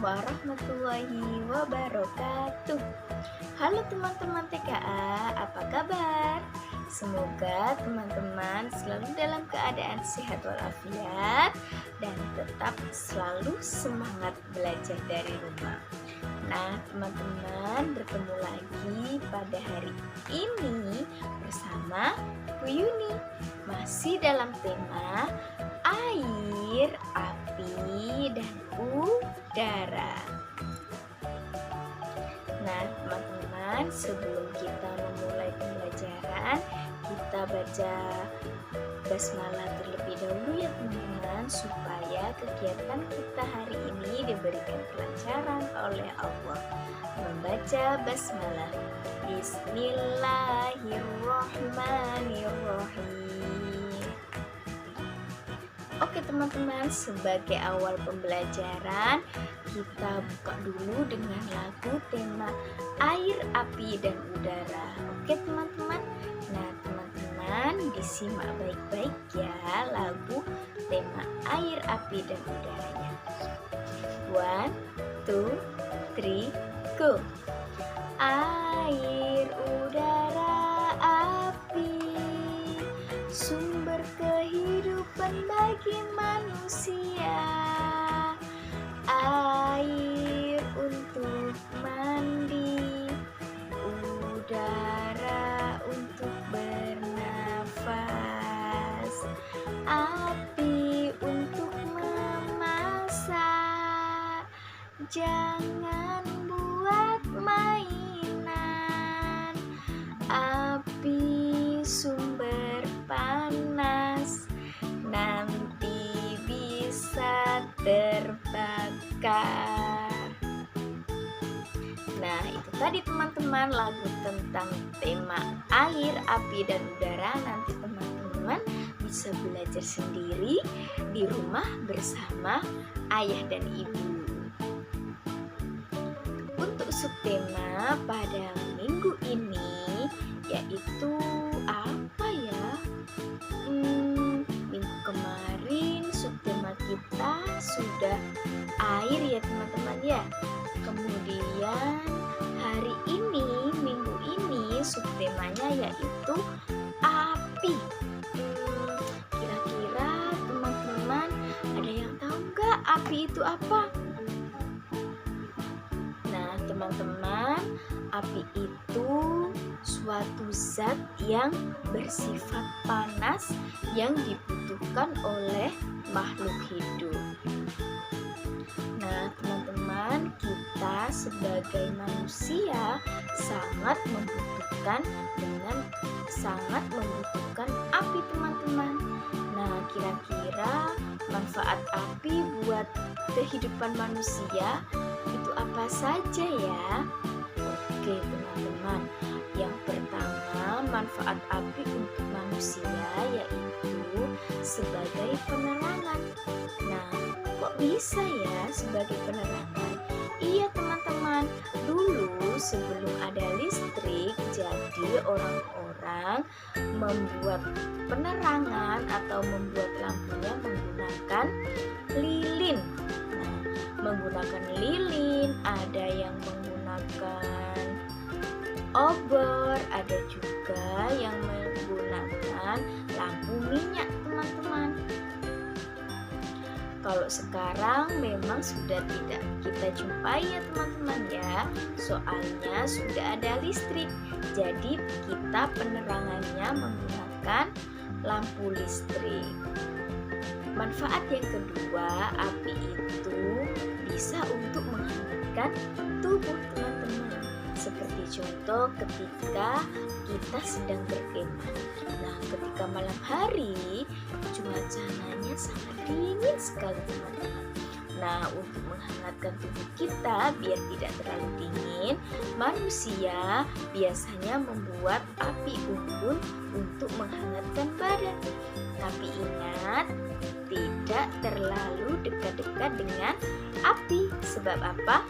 warahmatullahi wabarakatuh. Halo teman-teman TKA, apa kabar? Semoga teman-teman selalu dalam keadaan sehat walafiat dan tetap selalu semangat belajar dari rumah. Nah, teman-teman, bertemu lagi pada hari ini bersama Bu Yuni, masih dalam tema air, api, dan udara. Nah, teman-teman, sebelum kita memulai pembelajaran, kita baca basmalah terlebih dahulu ya teman-teman, supaya kegiatan kita hari ini diberikan kelancaran oleh Allah. Membaca basmalah. Bismillahirrahmanirrahim. Oke teman-teman, sebagai awal pembelajaran, kita buka dulu dengan lagu tema air, api, dan udara. Oke teman-teman. Nah teman-teman, disimak baik-baik ya lagu tema air, api, dan udaranya. 1, 2, 3, go. Air, udara, api, sumber kehidupan bagi manusia. Air untuk mandi, udara untuk bernafas, api untuk memasak. Jangan buat mainan, api sumber panas, nanti bisa terbakar. Nah, itu tadi teman-teman lagu tentang tema air, api, dan udara. Nanti teman-teman bisa belajar sendiri di rumah bersama ayah dan ibu. Untuk subtema pada minggu ini yaitu apa ya? Minggu kemarin subtema kita sudah air ya teman-teman ya. Kemudian hari ini, minggu ini subtemanya yaitu api. Kira-kira teman-teman ada yang tahu nggak api itu apa? Nah teman-teman, api itu suatu zat yang bersifat panas yang dibutuhkan oleh makhluk hidup. Nah teman-teman, kita sebagai manusia sangat membutuhkan api teman-teman. Nah kira-kira manfaat api buat kehidupan manusia itu apa saja ya? Oke teman-teman, yang pertama manfaat api untuk manusia yaitu sebagai penerangan. Nah kok bisa ya sebagai penerangan? Iya teman-teman, dulu sebelum ada listrik, jadi orang-orang membuat penerangan atau membuat lampunya menggunakan lilin. Nah, menggunakan lilin, ada yang menggunakan obor, ada juga yang menggunakan lampu minyak teman-teman. Kalau sekarang memang sudah tidak kita jumpai ya teman-teman ya, soalnya sudah ada listrik. Jadi kita penerangannya menggunakan lampu listrik. Manfaat yang kedua, api itu bisa untuk menghangatkan tubuh teman-teman. Seperti contoh ketika kita sedang berkemah. Nah, ketika malam hari cuacanya sangat dingin sekali teman-teman. Nah, untuk menghangatkan tubuh kita biar tidak terlalu dingin, manusia biasanya membuat api unggun untuk menghangatkan badan. Tapi ingat, tidak terlalu dekat-dekat dengan api. Sebab apa?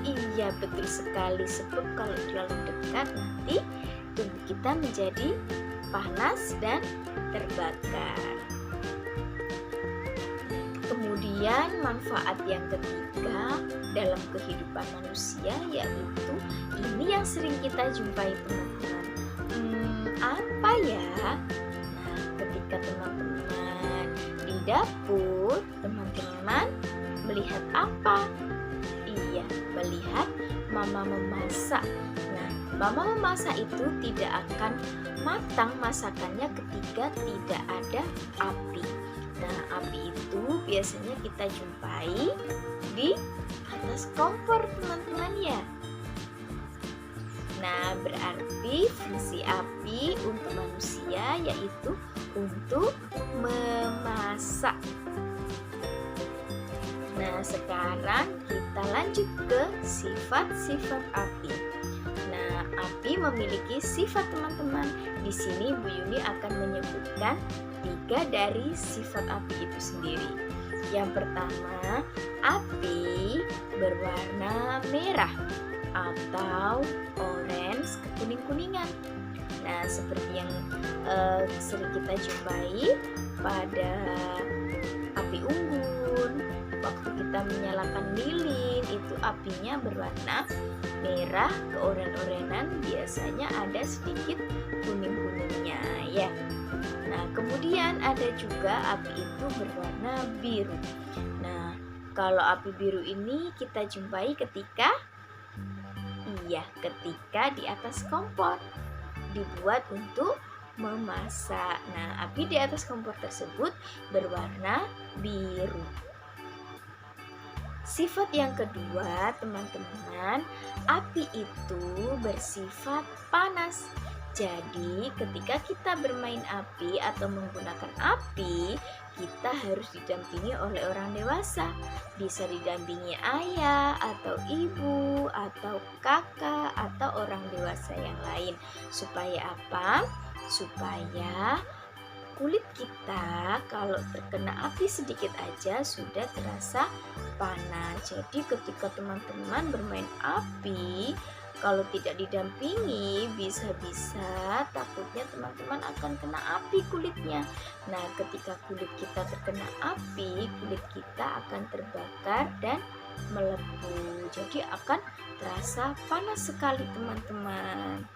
Iya betul sekali, sebab kalau terlalu dekat nanti tubuh kita menjadi panas dan terbakar. Kemudian Kemudian manfaat yang ketiga dalam kehidupan manusia yaitu ini yang sering kita jumpai teman-teman. Apa ya? Nah, ketika teman-teman di dapur, teman-teman melihat apa? Iya, melihat mama memasak. Nah, mama memasak itu tidak akan matang masakannya ketika tidak ada api. Nah, api itu biasanya kita jumpai di atas kompor, teman-teman ya. Nah, berarti fungsi api untuk manusia yaitu untuk memasak. Nah, sekarang kita lanjut ke sifat-sifat api. Nah, api memiliki sifat teman-teman. Di sini Bu Yuni akan menyebutkan 3 dari sifat api itu sendiri. Yang pertama, api berwarna merah atau orange kekuning-kuningan. Nah, seperti yang sering kita jumpai pada api unggun, waktu kita menyalakan lilin itu apinya berwarna merah keoren-orenan, biasanya ada sedikit kuning-kuningnya ya. Nah, kemudian ada juga api itu berwarna biru. Nah, kalau api biru ini kita jumpai ketika di atas kompor dibuat untuk memasak. Nah, api di atas kompor tersebut berwarna biru. Sifat yang kedua, teman-teman, api itu bersifat panas. Jadi, ketika kita bermain api atau menggunakan api, kita harus didampingi oleh orang dewasa. Bisa didampingi ayah atau ibu atau kakak atau orang dewasa yang lain. Supaya apa? Supaya kulit kita kalau terkena api sedikit aja sudah terasa panas. Jadi ketika teman-teman bermain api, kalau tidak didampingi bisa-bisa takutnya teman-teman akan kena api kulitnya. Nah, ketika kulit kita terkena api, kulit kita akan terbakar dan melepuh. Jadi akan terasa panas sekali teman-teman.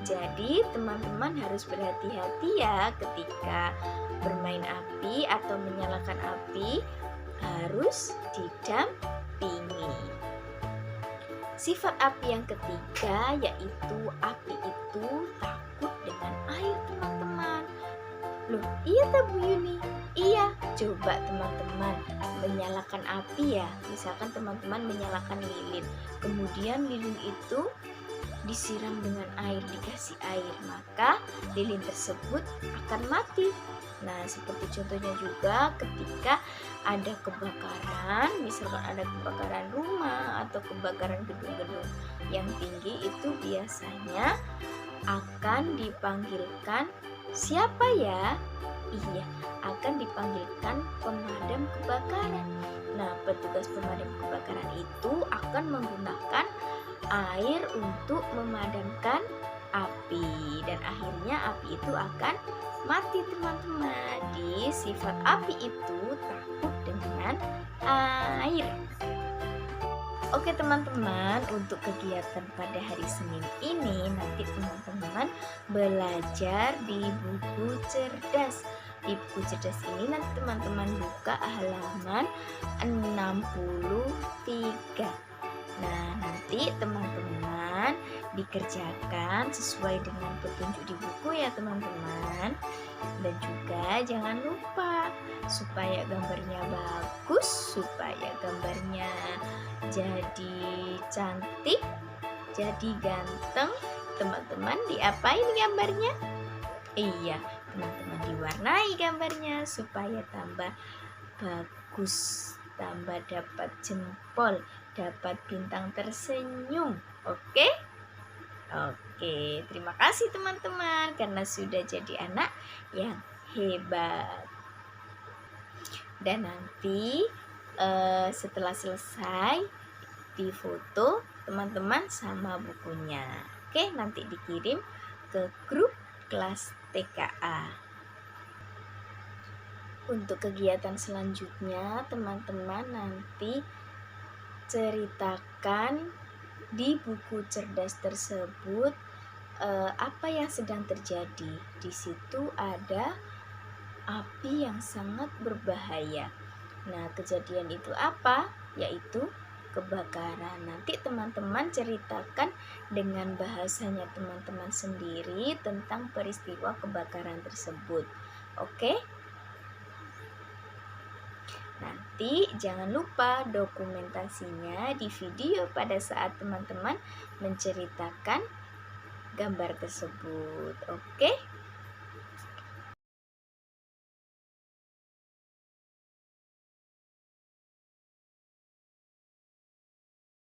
Jadi teman-teman harus berhati-hati ya ketika bermain api atau menyalakan api, harus didampingi. Sifat api yang ketiga yaitu api itu takut dengan air, teman-teman. Loh, iya tak Bu Yuni? Iya, coba teman-teman menyalakan api ya. Misalkan teman-teman menyalakan lilin, kemudian lilin itu disiram dengan air, dikasih air, maka lilin tersebut akan mati. Nah, seperti contohnya juga ketika ada kebakaran, misalkan ada kebakaran rumah atau kebakaran gedung-gedung yang tinggi, itu biasanya akan dipanggilkan siapa ya? Iya, akan dipanggilkan pemadam kebakaran. Nah, petugas pemadam kebakaran itu akan menggunakan air untuk memadamkan api dan akhirnya api itu akan mati, teman-teman. Di sifat api itu takut dengan air. Oke teman-teman, untuk kegiatan pada hari Senin ini nanti teman-teman belajar di buku cerdas. Di buku cerdas ini nanti teman-teman buka halaman 63. Nah, nanti teman-teman dikerjakan sesuai dengan petunjuk di buku ya teman-teman. Dan juga jangan lupa supaya gambarnya bagus, supaya gambarnya jadi cantik, jadi ganteng, teman-teman diapain gambarnya? Iya, teman-teman diwarnai gambarnya supaya tambah bagus, tambah dapat jempol, dapat bintang tersenyum. Oke? Oke, terima kasih teman-teman karena sudah jadi anak yang hebat. Dan nanti setelah selesai difoto teman-teman sama bukunya. Oke, nanti dikirim ke grup kelas TKA. Untuk kegiatan selanjutnya, teman-teman nanti ceritakan di buku cerdas tersebut apa yang sedang terjadi. Di situ ada api yang sangat berbahaya. Nah, kejadian itu apa? Yaitu kebakaran. Nanti teman-teman ceritakan dengan bahasanya teman-teman sendiri tentang peristiwa kebakaran tersebut. Oke? Nanti jangan lupa dokumentasinya di video pada saat teman-teman menceritakan gambar tersebut. Oke?